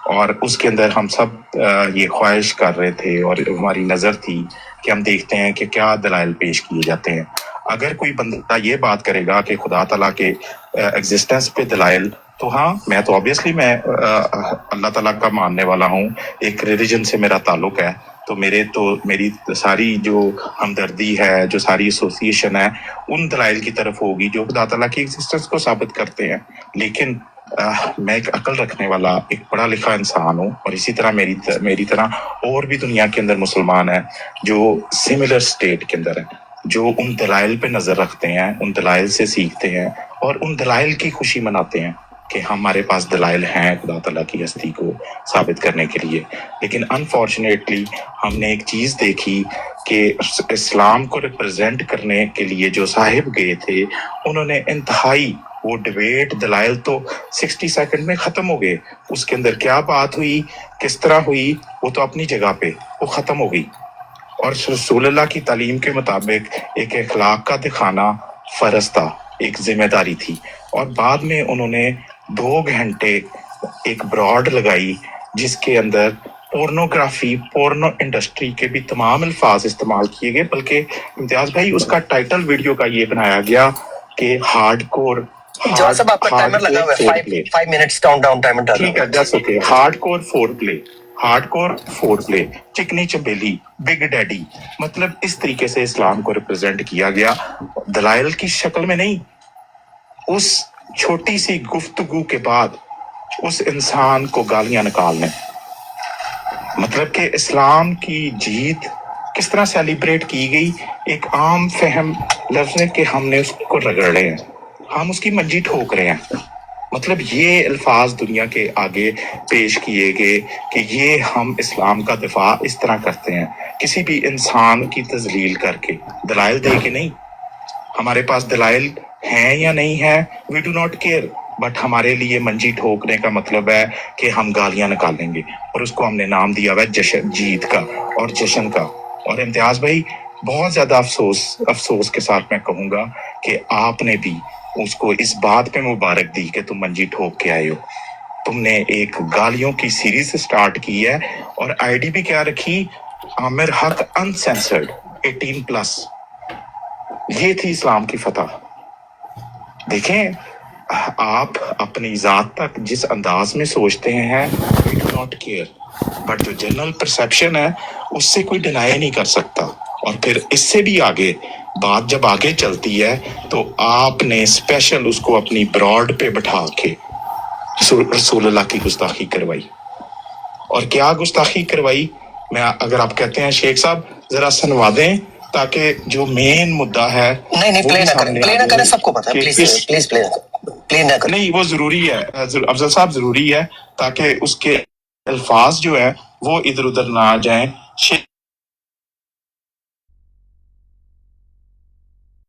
और उसके अंदर हम सब ये ख्वाहिश कर रहे थे और हमारी नज़र थी कि हम देखते हैं कि क्या दलाइल पेश किए जाते हैं। अगर कोई बंदा ये बात करेगा कि खुदा ताला के एग्जिस्टेंस पे दलाइल, तो हाँ, मैं तो ऑब्वियसली मैं अल्लाह ताला का मानने वाला हूँ, एक रिलीजन से मेरा ताल्लुक है, तो मेरी सारी जो हमदर्दी है, जो सारी एसोसिएशन है, उन दलाइल की तरफ होगी जो खुदा ताला की एग्जिस्टेंस को साबित करते हैं। लेकिन मैं एक अकल रखने वाला, एक पढ़ा लिखा इंसान हूँ, और इसी तरह मेरी तरह और भी दुनिया के अंदर मुसलमान हैं जो सिमिलर स्टेट के अंदर हैं, जो उन दलाइल पे नज़र रखते हैं, उन दलाइल से सीखते हैं और उन दलाइल की खुशी मनाते हैं कि हमारे पास दलाइल हैं खुदा ताला की हस्ती को साबित करने के लिए। लेकिन अनफॉर्चुनेटली हमने एक चीज़ देखी कि इस्लाम को रिप्रेजेंट करने के लिए जो साहिब गए थे, उन्होंने इंतहाई वो डिबेट दलाइल तो 60 सेकंड में खत्म हो गए। उसके अंदर क्या बात हुई, किस तरह हुई, वो तो अपनी जगह पे वो खत्म हो गई। और रसूलुल्लाह की तालीम के मुताबिक एक अखलाक का दिखाना फर्ज था, एक जिम्मेदारी थी। और बाद में उन्होंने 2 घंटे एक ब्रॉड लगाई जिसके अंदर पोर्नोग्राफी, पोर्नो इंडस्ट्री के भी तमाम अल्फाज इस्तेमाल किए गए। बल्कि इम्तियाज भाई उसका टाइटल वीडियो का ये बनाया गया कि हार्डकोर जवाब साहब आपका टाइमर लगा हुआ है, 5 मिनट्स काउंटडाउन टाइमर डाला ठीक है, that's okay. Hardcore foreplay, hardcore foreplay, चिकनी चमेली, बिग डैडी, मतलब इस तरीके से इस्लाम को रिप्रेजेंट किया गया, दलाइल की शक्ल में नहीं। उस छोटी सी गुफ्तगू के बाद उस इंसान को गालियां निकालने, मतलब कि इस्लाम की जीत किस तरह सेलिब्रेट की गई। एक आम फहम लफ्ज है कि हमने उसको रगड़ रहे हैं, हम उसकी मंजी ठोक रहे हैं। मतलब ये अल्फाज दुनिया के आगे पेश किए गए कि ये हम इस्लाम का दिफा इस तरह करते हैं, किसी भी इंसान की तजलील करके, दलाइल दे के नहीं। हमारे पास दलाइल हैं या नहीं है, we do not care, but हमारे लिए मंजी ठोकने का मतलब है कि हम गालियां निकालेंगे। और उसको हमने नाम दिया हुआ है जश्न, जीत का और जश्न का। और इम्तियाज भाई बहुत ज्यादा अफसोस के साथ मैं कहूंगा कि आपने भी उसको इस बात पे मुबारक दी कि तुम मंजी ठोक के आए हो। तुमने एक गालियों की सीरीज स्टार्ट की है और आईडी भी क्या रखी, आमिर हक अनसेंसर्ड 18+। ये थी इस्लाम की फतह। देखें, आप अपनी जात तक जिस अंदाज में सोचते हैं, we do not care, but जो जनरल परसेप्शन है उससे कोई डिनाई नहीं कर सकता। और फिर इससे भी आगे बात जब आगे चलती है तो आपने स्पेशल उसको अपनी ब्रॉड पे बिठा के रसूलुल्लाह की गुस्ताखी करवाई। और क्या गुस्ताखी करवाई, मैं अगर आप कहते हैं शेख साहब जरा सुनवा दें ताकि जो मेन मुद्दा है नहीं वो प्ले भी ना सामने करें, प्ले ना आ करें, जाए सबको पता है, कि प्लीज किस प्लीज प्ले ना करें। नहीं, वो जरूरी है अफजल साहब, जरूरी है ताकि उसके अल्फाज जो है वो इधर उधर ना आ जाएं।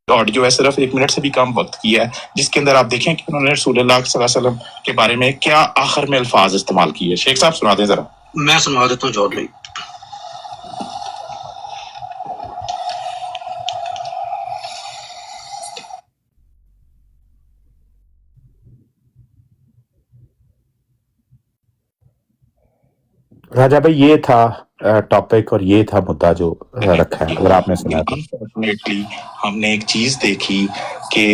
ऑडियो है सिर्फ 1 मिनट से भी कम वक्त की है, जिसके अंदर आप देखें कि उन्होंने रसूलुल्लाह सल्लल्लाहु अलैहि वसल्लम के बारे में क्या आखिर में अल्फाज इस्तेमाल किए। शेख साहब सुना दें जरा। मैं सुना देता हूँ जॉर्ज भाई। राजा भाई ये था टॉपिक और ये था मुद्दा जो रखा है, अगर आपने सुना तो। अनफॉर्चुनेटली हमने एक चीज देखी कि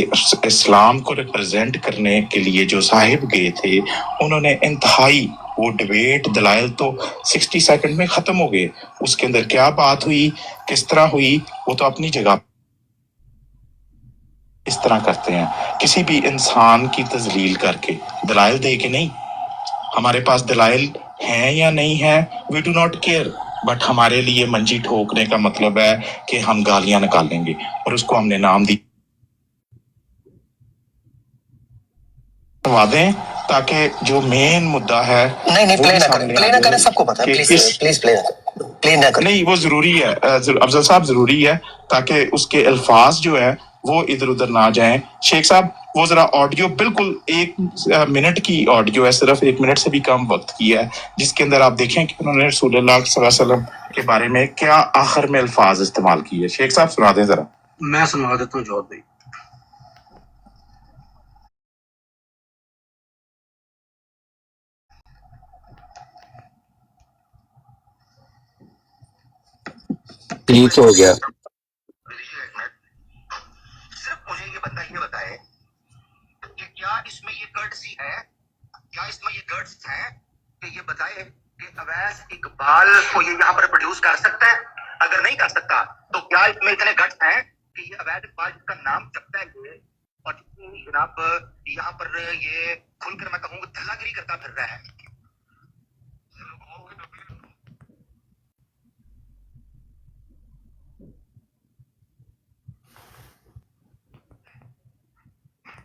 इस्लाम को रिप्रेजेंट करने के लिए जो साहिब गए थे उन्होंने इंतहाई वो डिबेट दलाइल तो 60 सेकंड में खत्म हो गए। उसके अंदर क्या बात हुई, किस तरह हुई, वो तो अपनी जगह इस तरह करते हैं, किसी भी इंसान की तजलील करके, दलाइल दे के नहीं। हमारे पास दलाइल हैं या नहीं है, we do not care, but हमारे लिए मंजी ठोकने का मतलब है कि हम गालियां निकालेंगे। और उसको हमने नाम दिया दें ताकि जो मेन मुद्दा है नहीं वो प्ले भी ना सामने करें, आ जाए सबको पता है, कि किस प्लीज प्ले ना करें। नहीं, वो जरूरी है अफजल साहब, जरूरी है ताकि उसके अल्फाज जो है वो इधर उधर ना जाएं। शेख साहब वो जरा ऑडियो, बिल्कुल 1 मिनट की ऑडियो है, सिर्फ 1 मिनट से भी कम वक्त की है, जिसके अंदर आप देखें कि उन्होंने रसूलुल्लाह सल्लल्लाहु अलैहि वसल्लम के बारे में क्या आखिर में अल्फाज इस्तेमाल किए। शेख साहब सुना दें जरा। मैं सुना देता हूँ जॉर्ज भाई। क्लिक हो गया। सिर्फ मुझे ये बताए कि क्या इसमें ये कर्टसी है, क्या इसमें ये गर्ड्स है कि ये बताए कि अवैस इकबाल को ये यहाँ पर प्रोड्यूस कर सकता है। अगर नहीं कर सकता तो क्या इसमें इतने गट्स हैं कि ये अवैध इकबाल जिसका नाम जपता है ये, और जनाब यहाँ पर ये खुलकर मैं कहूँगा धल्लागिरी करता फिर रहा है।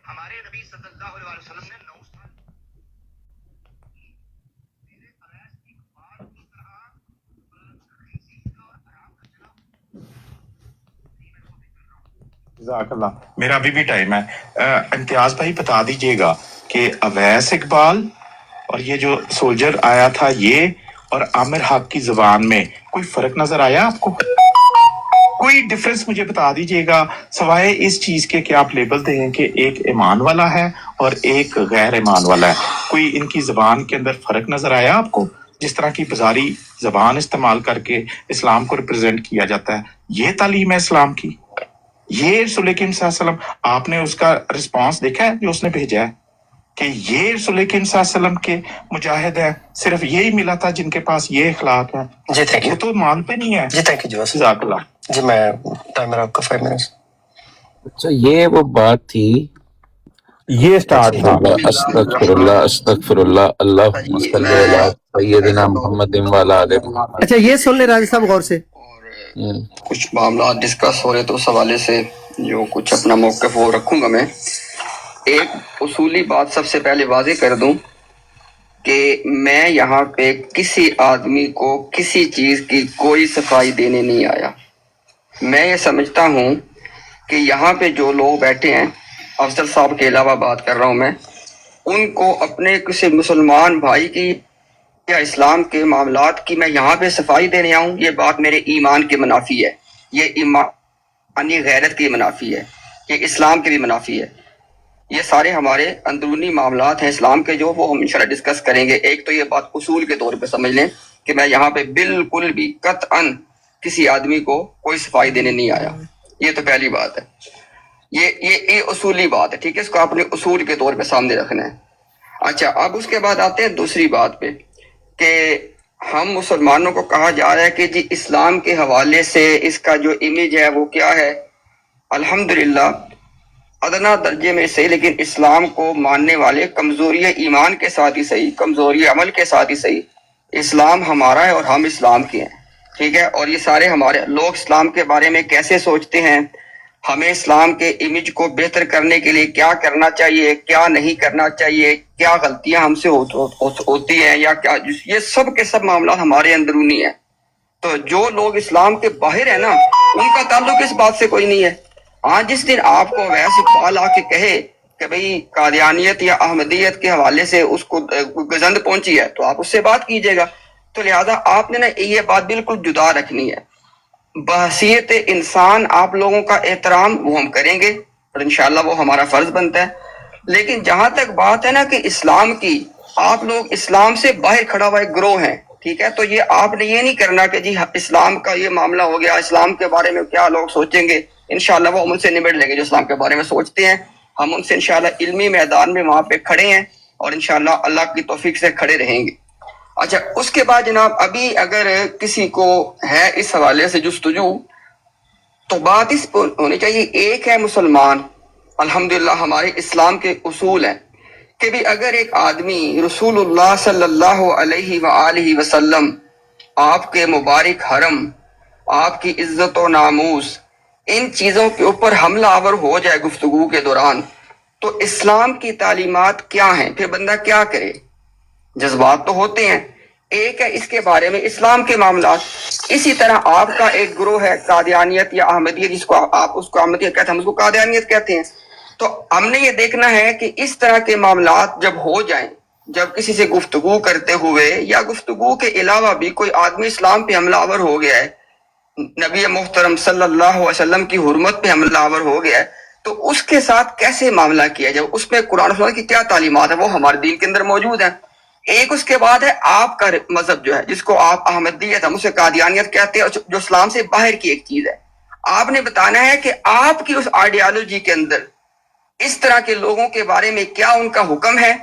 हमारे नबी सल्लल्लाहु अलैहि वसल्लम ने 9 साल जज़ाकल्लाह। मेरा अभी भी टाइम है। इम्तियाज भाई बता दीजिएगा कि अवैस इकबाल और ये जो सोल्जर आया था ये और आमिर हक की जुबान में कोई फर्क नजर आया आपको? कोई डिफरेंस मुझे बता दीजिएगा, सवाए इस चीज के कि आप लेबल दें कि एक ईमान वाला है और एक गैर ईमान वाला है। कोई इनकी जुबान के अंदर फर्क नजर आया आपको? जिस तरह की बाजारी जबान इस्तेमाल करके इस्लाम को रिप्रेजेंट किया जाता है, ये तालीम है इस्लाम की? ये रसूल करीम सल्लल्लाहु अलैहि वसल्लम, आपने उसका रिस्पांस देखा है जो उसने भेजा है कि ये रसूल करीम सल्लल्लाहु अलैहि वसल्लम के मुजाहिद है, सिर्फ यही मिला था जिनके पास ये इखलाक है? जी थैंक यू। वो तो मानते नहीं है। जी थैंक यू जज़ाकल्लाह। जी, मैं टाइमर आपका 5 मिनट्स। अच्छा, ये वो बात थी। ये स्टार्ट था। अस्तगफिरुल्लाह अस्तगफिरुल्लाह, अल्लाहुम्मा सल्ली अला सय्यिदिना मुहम्मदिन व अला आलि मुहम्मद। अच्छा ये सुन ले राजा साहब गौर से। कुछ मामला डिस्कस हो रहे तो उस हवाले से जो कुछ अपना मौक़िफ़ वो रखूंगा। मैं एक उसूली बात सबसे पहले वाज़ेह कर दूं कि मैं यहाँ पे किसी आदमी को किसी चीज़ की कोई सफाई देने नहीं आया। मैं ये समझता हूँ कि यहाँ पे जो लोग बैठे हैं, अफजल साहब के अलावा बात कर रहा हूँ मैं, उनको अपने किसी मुसलमान भाई की या इस्लाम के मामलात की मैं यहाँ पे सफाई देने आऊँ, ये बात मेरे ईमान के मुनाफी है, ये ईमानी गैरत की मुनाफी है, ये इस्लाम के भी मुनाफी है। ये सारे हमारे अंदरूनी मामलात हैं इस्लाम के, जो वो हम इंशाल्लाह डिस्कस करेंगे। एक तो ये बात उसूल के तौर पे समझ लें कि मैं यहाँ पे बिल्कुल भी कतअन किसी आदमी को कोई सफाई देने नहीं आया। ये तो पहली बात है, ये उसूली बात है, ठीक है। इसको आपने उसूल के तौर पे सामने रखना है। अच्छा, अब उसके बाद आते हैं दूसरी बात पे कि हम मुसलमानों को कहा जा रहा है कि जी इस्लाम के हवाले से इसका जो इमेज है वो क्या है। अल्हम्दुलिल्लाह अदना दर्जे में सही, लेकिन इस्लाम को मानने वाले कमजोरी ईमान के साथ ही सही, कमजोरी अमल के साथ ही सही, इस्लाम हमारा है और हम इस्लाम के हैं, ठीक है। और ये सारे हमारे लोग इस्लाम के बारे में कैसे सोचते हैं, हमें इस्लाम के इमेज को बेहतर करने के लिए क्या करना चाहिए, क्या नहीं करना चाहिए, क्या गलतियां हमसे होती हैं या क्या, ये सब के सब मामला हमारे अंदरूनी है। तो जो लोग इस्लाम के बाहर है ना, उनका ताल्लुक इस बात से कोई नहीं है। हाँ, जिस दिन आपको वैसे इकबाल आके कहे कि भाई कादियानियत या अहमदियत के हवाले से उसको गजंद पहुंची है, तो आप उससे बात कीजिएगा। तो लिहाजा आपने ना ये बात बिल्कुल जुदा रखनी है। बहसीयत इंसान आप लोगों का एहतराम वो हम करेंगे और इंशाल्लाह वो हमारा फर्ज बनता है। लेकिन जहां तक बात है ना कि इस्लाम की, आप लोग इस्लाम से बाहर खड़ा हुआ एक ग्रोह है, ठीक है। तो ये आपने ये नहीं करना कि जी इस्लाम का ये मामला हो गया, इस्लाम के बारे में क्या लोग सोचेंगे, इंशाल्लाह वो हम उनसे निबट लेंगे जो इस्लाम के बारे में सोचते हैं। हम उनसे इंशाल्लाह इल्मी मैदान में वहां पे खड़े हैं और इंशाल्लाह अल्लाह की तौफीक से खड़े रहेंगे। अच्छा, उसके बाद जनाब अभी अगर किसी को है इस हवाले से जुस्तजू, तो बात इस पर होनी चाहिए। एक है मुसलमान, अल्हम्दुलिल्लाह हमारे इस्लाम के उसूल हैं कि भी अगर एक आदमी रसूलुल्लाह सल्लल्लाहु अलैहि वालैहि वसल्लम, आपके मुबारक हरम, आपकी इज्जत और नामूस, इन चीजों के ऊपर हमलावर हो जाए गुफ्तगू के दौरान, तो इस्लाम की तालीमात क्या हैं, फिर बंदा क्या करे। जज्बात तो होते हैं। एक है इसके बारे में इस्लाम के मामलात। इसी तरह आपका एक ग्रोह है कादियानियत या अहमदियत, जिसको आप उसको अहमदियत कहते हैं, हम उसको कादियानियत कहते हैं। तो हमने ये देखना है कि इस तरह के मामलात जब हो जाएं, जब किसी से गुफ्तगू करते हुए या गुफ्तगू के अलावा भी कोई आदमी इस्लाम पे हमलावर हो गया है, नबी मोहतरम सल्लल्लाहु अलैहि वसल्लम की हुर्मत पे हमलावर हो गया है, तो उसके साथ कैसे मामला किया जाए, उसमें कुरान सुन्नत की क्या तालीमात है वो हमारे दीन के अंदर मौजूद है। एक उसके बाद है आपका मजहब जो है, जिसको आप अहमदियत, हम उसे कादियानियत कहते हैं, जो इस्लाम से बाहर की एक चीज है। आपने बताना है कि आपकी उस आइडियोलॉजी के अंदर इस तरह के लोगों के बारे में क्या उनका हुक्म है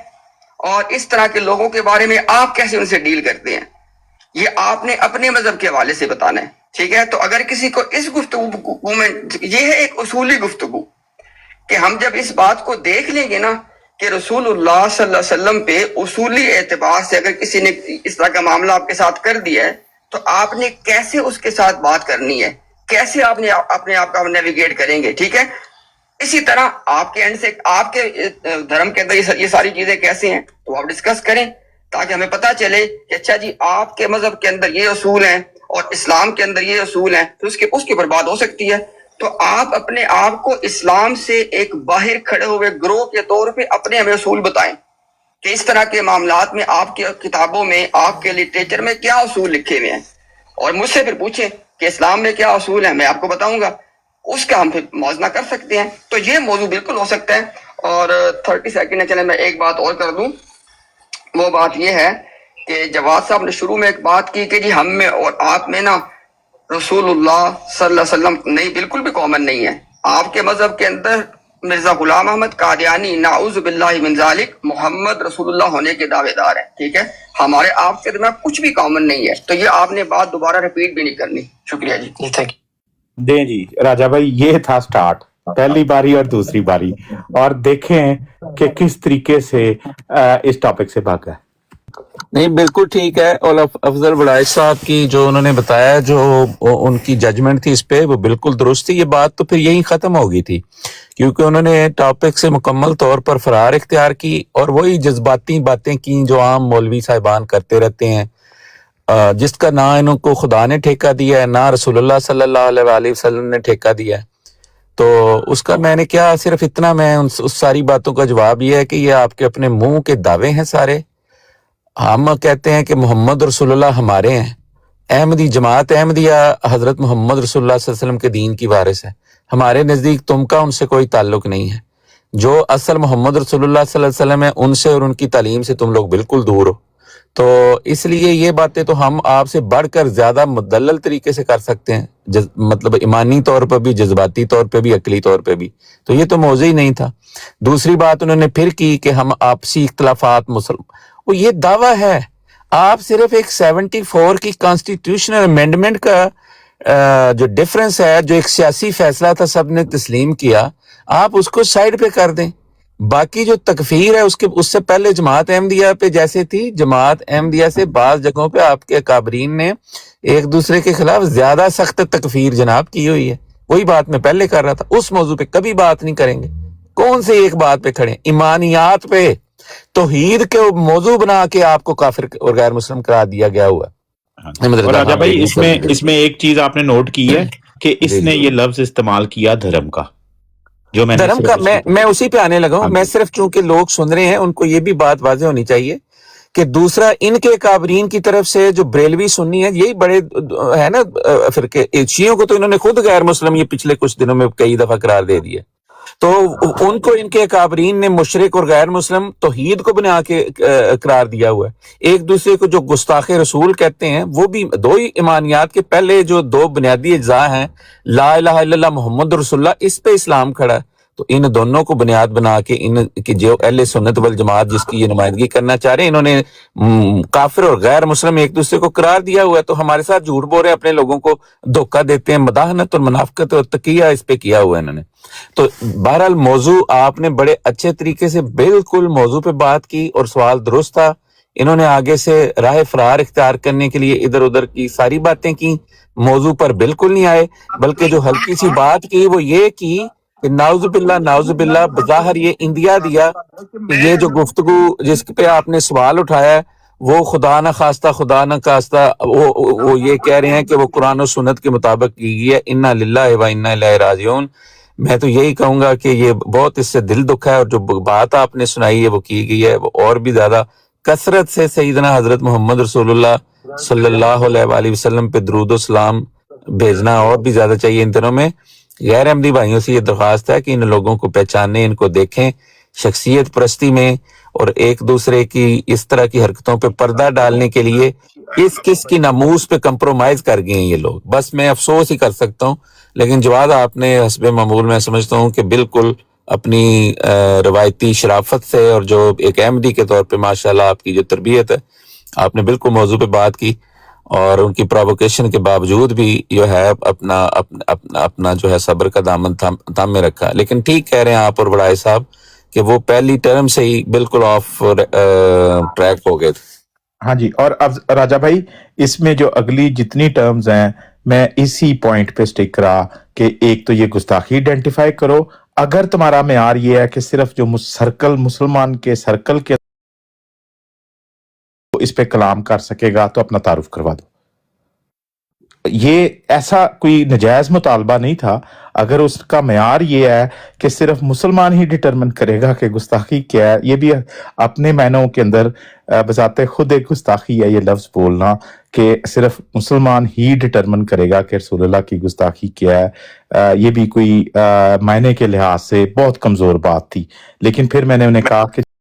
और इस तरह के लोगों के बारे में आप कैसे उनसे डील करते हैं, ये आपने अपने मजहब के हवाले से बताना है, ठीक है। तो अगर किसी को इस गुफ्तगू में, ये है एक उसूली गुफ्तगू कि हम जब इस बात को देख लेंगे ना कि रसूलुल्लाह सल्लल्लाहु अलैहि वसल्लम पे उसूली एतबार से अगर किसी ने इस तरह का मामला आपके साथ कर दिया है, तो आपने कैसे उसके साथ बात करनी है, कैसे आपने अपने आप का नेविगेट करेंगे, ठीक है। इसी तरह आपके एंड से आपके धर्म के अंदर ये सारी चीजें कैसे हैं, तो आप डिस्कस करें ताकि हमें पता चले कि अच्छा जी आपके मजहब के अंदर ये उसूल हैं और इस्लाम के अंदर ये उसूल हैं, तो उसके ऊपर बात हो सकती है। تو آپ اپنے آپ کو اسلام سے ایک باہر کھڑے ہوئے گروہ کے طور پہ اپنے ہمیں اصول بتائیں کہ اس طرح کے معاملات میں آپ کی کتابوں میں آپ کے لٹریچر میں کیا اصول لکھے ہوئے ہیں، اور مجھ سے پھر پوچھیں کہ اسلام میں کیا اصول ہیں، میں آپ کو بتاؤں گا، اس کا ہم پھر موازنہ کر سکتے ہیں۔ تو یہ موضوع بالکل ہو سکتا ہے۔ اور 30 سیکنڈ ہے، چلیں میں ایک بات اور کر دوں، وہ بات یہ ہے کہ جواد صاحب نے شروع میں ایک بات کی کہ جی ہم میں اور آپ میں نا رسول اللہ صلی اللہ علیہ وسلم نہیں، بالکل بھی کامن نہیں ہے۔ آپ کے مذہب کے اندر مرزا غلام احمد قادیانی نعوذ باللہ من ذالک محمد رسول اللہ ہونے کے دعوے دار ہیں، ٹھیک ہے، ہمارے آپ کے درمیان کچھ بھی کامن نہیں ہے، تو یہ آپ نے بات دوبارہ ریپیٹ بھی نہیں کرنی۔ شکریہ جی، تھینک یو۔ دیں جی راجا بھائی، یہ تھا سٹارٹ، پہلی باری اور دوسری باری، اور دیکھیں کہ کس طریقے سے اس ٹاپک سے بھاگا۔ نہیں بالکل ٹھیک ہے، اور افضل بڑائش صاحب کی جو انہوں نے بتایا، جو ان کی ججمنٹ تھی اس پہ، وہ بالکل درست تھی۔ یہ بات تو پھر یہی ختم ہو گئی تھی، کیونکہ انہوں نے ٹاپک سے مکمل طور پر فرار اختیار کی اور وہی جذباتی باتیں کی جو عام مولوی صاحبان کرتے رہتے ہیں، جس کا نہ ان کو خدا نے ٹھیکہ دیا ہے، نہ رسول اللہ صلی اللہ علیہ وآلہ وسلم نے ٹھیکہ دیا ہے۔ تو اس کا میں نے کیا، صرف اتنا میں اس ساری باتوں کا جواب یہ ہے کہ یہ آپ کے اپنے منہ کے دعوے ہیں سارے۔ ہم کہتے ہیں کہ محمد رسول اللہ ہمارے ہیں، احمدی جماعت احمدیہ حضرت محمد رسول اللہ صلی اللہ علیہ وسلم کے دین کی وارث ہے، ہمارے نزدیک تم کا ان سے کوئی تعلق نہیں ہے۔ جو اصل محمد رسول اللہ صلی اللہ علیہ وسلم ہے، ان سے اور ان کی تعلیم سے تم لوگ بالکل دور ہو۔ تو اس لیے یہ باتیں تو ہم آپ سے بڑھ کر زیادہ مدلل طریقے سے کر سکتے ہیں، مطلب ایمانی طور پر بھی، جذباتی طور پہ بھی، عقلی طور پہ بھی۔ تو یہ تو موضوع ہی نہیں تھا۔ دوسری بات انہوں نے پھر کی کہ ہم آپسی اختلافات وہ یہ دعویٰ ہے، آپ صرف ایک 74 کی کانسٹیٹیوشنل امینڈمنٹ کا جو ڈیفرنس ہے، جو ایک سیاسی فیصلہ تھا سب نے تسلیم کیا، آپ اس کو سائڈ پہ کر دیں۔ باقی جو تکفیر ہے اس سے پہلے جماعت احمدیہ پہ جیسے تھی، جماعت احمدیہ سے بعض جگہوں پہ آپ کے اکابرین نے ایک دوسرے کے خلاف زیادہ سخت تکفیر جناب کی ہوئی ہے۔ وہی بات میں پہلے کر رہا تھا، اس موضوع پہ کبھی بات نہیں کریں گے۔ کون سے ایک بات پہ کھڑے؟ ایمانیات پہ، توحید کے موضوع بنا کے آپ کو کافر اور غیر مسلم قرار دیا گیا ہوا ہے۔ اور راجا بھائی اس میں ایک چیز آپ نے نوٹ کی ہے کہ اس نے یہ لفظ استعمال کیا دھرم کا، جو میں دھرم کا، میں اسی پہ آنے لگا ہوں۔ میں صرف چونکہ لوگ سن رہے ہیں، ان کو یہ بھی بات واضح ہونی چاہیے کہ دوسرا ان کے اکابرین کی طرف سے جو بریلوی سنی ہے، یہی بڑے ہے نا فرقے، شیعوں کو تو انہوں نے خود غیر مسلم یہ پچھلے کچھ دنوں میں کئی دفعہ قرار دے دیا، تو ان کو ان کے اکابرین نے مشرک اور غیر مسلم توحید کو بنا کے قرار دیا ہوا ہے۔ ایک دوسرے کو جو گستاخ رسول کہتے ہیں، وہ بھی دو ہی ایمانیات کے پہلے جو دو بنیادی اجزاء ہیں، لا الہ الا اللہ محمد رسول اللہ، اس پہ اسلام کھڑا ہے۔ تو ان دونوں کو بنیاد بنا کے ان کی جو اہل سنت والجماعت جس کی یہ نمائندگی کرنا چاہ رہے ہیں، انہوں نے کافر اور غیر مسلم ایک دوسرے کو قرار دیا ہوا ہے۔ تو ہمارے ساتھ جھوٹ بول رہے ہیں، اپنے لوگوں کو دھوکہ دیتے ہیں، مداحنت اور منافقت اور تقیہ اس پہ کیا ہوا ہے انہوں نے۔ تو بہرحال موضوع آپ نے بڑے اچھے طریقے سے بالکل موضوع پہ بات کی اور سوال درست تھا۔ انہوں نے آگے سے راہ فرار اختیار کرنے کے لیے ادھر ادھر کی ساری باتیں کی، موضوع پر بالکل نہیں آئے، بلکہ جو ہلکی سی بات کی وہ یہ کی کہ نعوذ باللہ بظاہر یہ انڈیا دیا کہ یہ جو گفتگو جس پہ آپ نے سوال اٹھایا ہے وہ خدا نہ خواستہ وہ یہ کہہ رہے ہیں کہ وہ قرآن و سنت کے مطابق کی گئی ہے، انا للہ و انا الیہ راجعون۔ میں تو یہی کہوں گا کہ یہ بہت اس سے دل دکھا ہے، اور جو بات آپ نے سنائی ہے وہ کی گئی ہے، وہ اور بھی زیادہ کثرت سے سیدنا حضرت محمد رسول اللہ صلی اللہ علیہ وآلہ وسلم پہ درود و سلام بھیجنا اور بھی زیادہ چاہیے ان دنوں میں۔ غیر احمدی بھائیوں سے یہ درخواست ہے کہ ان لوگوں کو پہچانیں، ان کو دیکھیں، شخصیت پرستی میں اور ایک دوسرے کی اس طرح کی حرکتوں پہ پردہ ڈالنے کے لیے کس کی ناموس پہ کمپرومائز کر گئے ہیں یہ لوگ۔ بس میں افسوس ہی کر سکتا ہوں، لیکن جواد آپ نے حسب معمول میں سمجھتا ہوں کہ بالکل اپنی روایتی شرافت سے اور جو ایک احمدی کے طور پہ ماشاءاللہ آپ کی جو تربیت ہے، آپ نے بالکل موضوع پہ بات کی، اور ان کی پرووکیشن کے باوجود بھی جو ہے اپنا جو ہے صبر کا دامن تھامے رکھا۔ لیکن ٹھیک کہہ رہے ہیں آپ اور بڑائے صاحب کہ وہ پہلی ٹرم سے ہی بالکل آف ٹریک ہو گئے تھے۔ ہاں جی، اور اب راجا بھائی اس میں جو اگلی جتنی ٹرمز ہیں، میں اسی پوائنٹ پہ سٹک رہا کہ ایک تو یہ گستاخی آئیڈینٹیفائی کرو، اگر تمہارا معیار یہ ہے کہ صرف جو سرکل مسلمان کے سرکل کے اس پہ کلام کر سکے گا تو اپنا تعارف کروا دو۔ ये ऐसा कोई नजायज मुतालबा नहीं था। अगर उसका मयार ये है कि सिर्फ मुसलमान ही डिटरमिन करेगा कि गुस्ताखी क्या है, ये भी अपने मायनों के अंदर बजाते खुद एक गुस्ताखी है ये लफ्ज बोलना कि सिर्फ मुसलमान ही डिटरमिन करेगा कि रसूलुल्लाह की गुस्ताखी क्या है। ये भी कोई मायने के लिहाज से बहुत कमजोर बात थी। लेकिन फिर मैंने उन्हें कहा कि